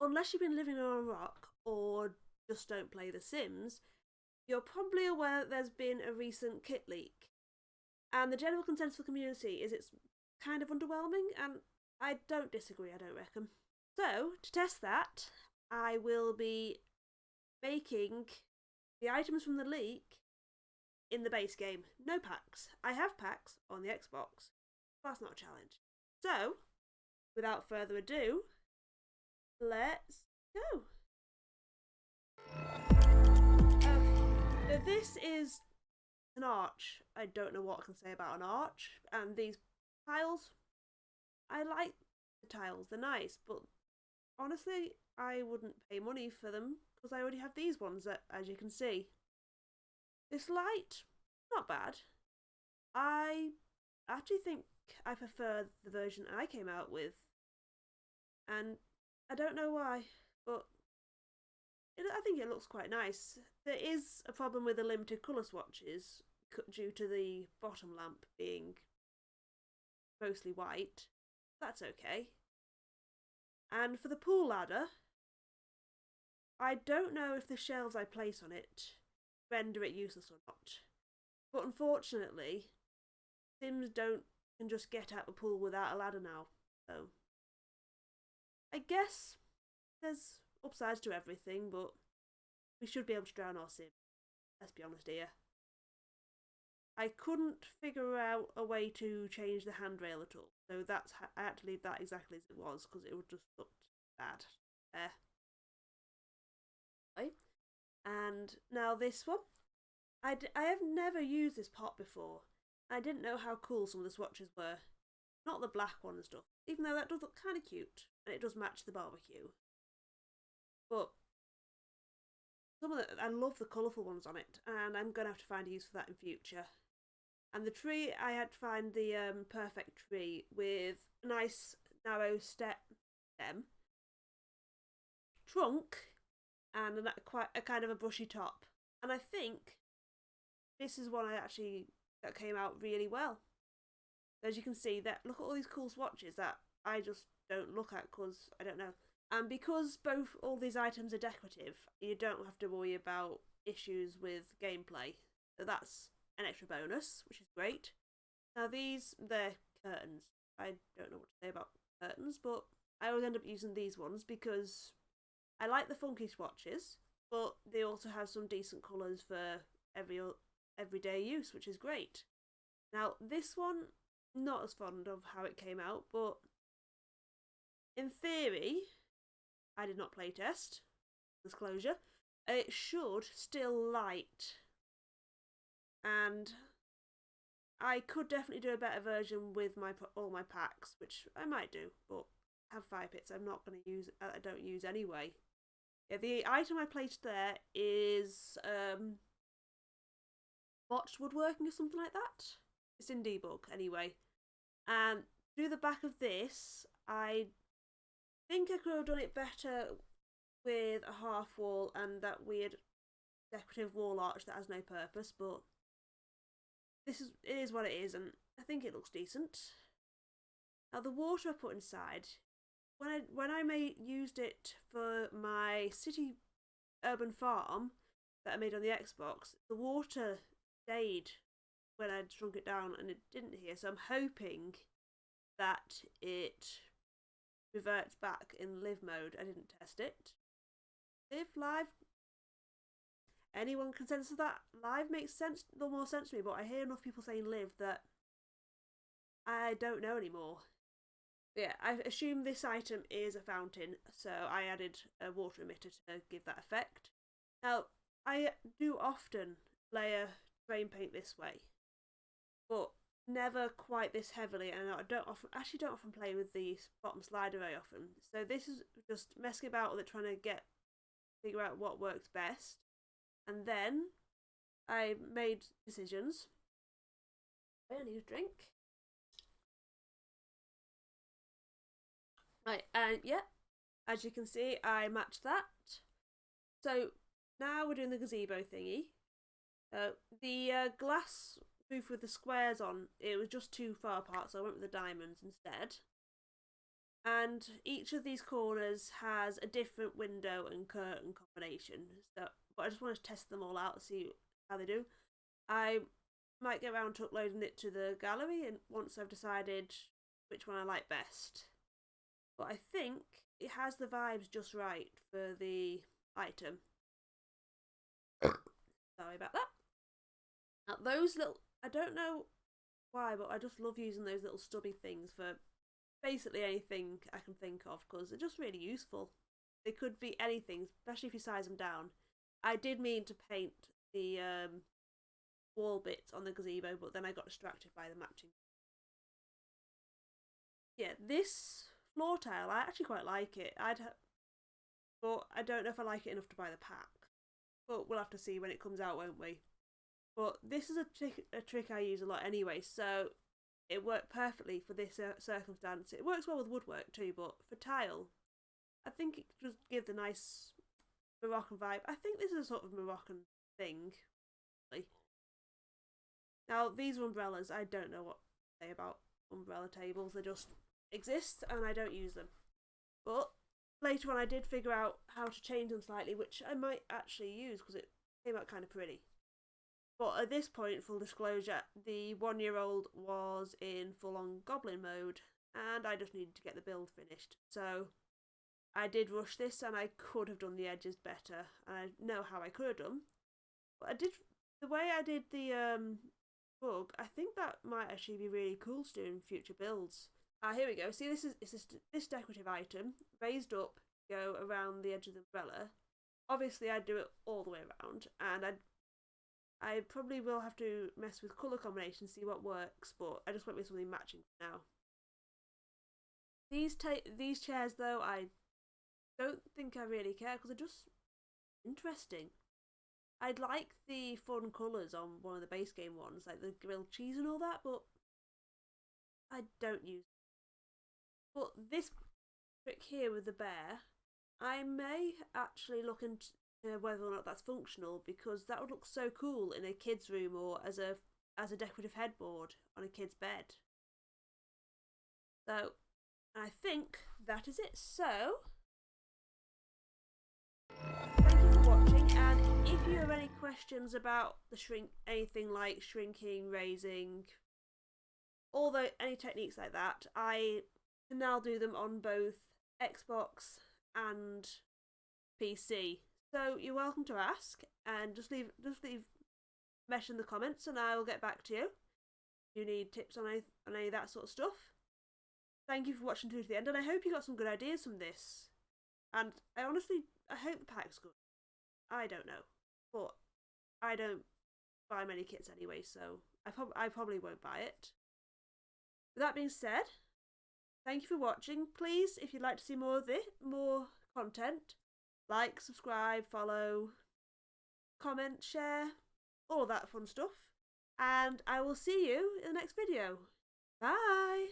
unless you've been living on a rock or just don't play The Sims, you're probably aware that there's been a recent kit leak. And the general consensus of the community is it's kind of underwhelming, and I don't disagree, I don't reckon. So, to test that, I will be making the items from the leak in the base game. No packs. I have packs on the Xbox. That's not a challenge. So, without further ado, let's go. So this is an arch. I don't know what I can say about an arch. And these tiles, I like the tiles. They're nice, but honestly, I wouldn't pay money for them because I already have these ones that, as you can see. This light, not bad. I actually think I prefer the version I came out with. And I don't know why, but I think it looks quite nice. There is a problem with the limited colour swatches due to the bottom lamp being mostly white. That's okay. And for the pool ladder, I don't know if the shelves I place on it render it useless or not. But unfortunately, Sims can just get out the pool without a ladder now. So I guess there's upsides to everything, but we should be able to drown our Sim. Let's be honest here. I couldn't figure out a way to change the handrail at all, so I had to leave that exactly as it was because it would just look bad there. Okay. And now this one. I have never used this pot before. I didn't know how cool some of the swatches were. Not the black one and stuff, even though that does look kind of cute and it does match the barbecue. But I love the colourful ones on it, and I'm going to have to find a use for that in future. And the tree, I had to find the perfect tree with a nice narrow stem, trunk, and quite a kind of a brushy top. And I think this is one that came out really well. As you can see, look at all these cool swatches that I just don't look at because I don't know. And because all these items are decorative, you don't have to worry about issues with gameplay. So that's an extra bonus, which is great. Now they're curtains. I don't know what to say about curtains, but I always end up using these ones because I like the funky swatches, but they also have some decent colours for everyday use, which is great. Now this one, not as fond of how it came out, but in theory, I did not playtest, disclosure, it should still light. And I could definitely do a better version with all my packs, which I might do, but I have fire pits I'm not going to use, I don't use anyway. Yeah, the item I placed there is botched woodworking or something like that. It's in debug anyway. And through the back of this, I think I could have done it better with a half wall and that weird decorative wall arch that has no purpose, but it is what it is, and I think it looks decent. Now the water I put inside, when I used it for my city urban farm that I made on the Xbox, the water stayed when I shrunk it down and it didn't here, so I'm hoping that it reverts back in live mode. I didn't test it. Live, anyone consensus that live makes sense, a little more sense to me, but I hear enough people saying live that I don't know anymore. Yeah, I assume this item is a fountain, so I added a water emitter to give that effect. Now, I do often layer terrain paint this way, but never quite this heavily, and I don't often play with the bottom slider very often. So this is just messing about with it, trying to figure out what works best. And then I made decisions. I need a drink. Right, and yeah, as you can see, I matched that. So now we're doing the gazebo thingy. The glass roof with the squares on, it was just too far apart, so I went with the diamonds instead. and each of these corners has a different window and curtain combination. So, but I just want to test them all out and see how they do. I might get around to uploading it to the gallery, and once I've decided which one I like best. But I think it has the vibes just right for the item. Sorry about that. Now, those little, I don't know why, but I just love using those little stubby things for basically anything I can think of because they're just really useful. They could be anything, especially if you size them down. I did mean to paint the wall bits on the gazebo, but then I got distracted by the matching. Yeah, this floor tile, I actually quite like it. But I don't know if I like it enough to buy the pack. But we'll have to see when it comes out, won't we? But this is a trick I use a lot anyway, so it worked perfectly for this circumstance. It works well with woodwork too, but for tile, I think it just gives a nice Moroccan vibe. I think this is a sort of Moroccan thing. Now, these umbrellas, I don't know what to say about umbrella tables. They just exist and I don't use them. But later on I did figure out how to change them slightly, which I might actually use because it came out kind of pretty. But at this point, full disclosure, the 1-year-old was in full-on goblin mode and I just needed to get the build finished. So I did rush this and I could have done the edges better. And I know how I could have done. But the way I did the bug, I think that might actually be really cool to do in future builds. Here we go. See, this decorative item raised up, go around the edge of the umbrella. Obviously, I'd do it all the way around, and I probably will have to mess with colour combinations, see what works. But I just went with something matching for now. These chairs, though, I don't think I really care because they're just interesting. I'd like the fun colours on one of the base game ones, like the grilled cheese and all that, but I don't use it. But this trick here with the bear, I may actually look into whether or not that's functional because that would look so cool in a kid's room or as a decorative headboard on a kid's bed. So I think that is it. So thank you for watching, and if you have any questions about anything like shrinking, raising, any techniques like that, I can now do them on both Xbox and PC. So you're welcome to ask, and just leave mesh in the comments, and I will get back to you. If you need tips on any of that sort of stuff. Thank you for watching through to the end, and I hope you got some good ideas from this. And I hope the pack's good. I don't know, but I don't buy many kits anyway, so I probably won't buy it. With that being said, thank you for watching. Please, if you'd like to see more of more content, like, subscribe, follow, comment, share, all that fun stuff. And I will see you in the next video. Bye!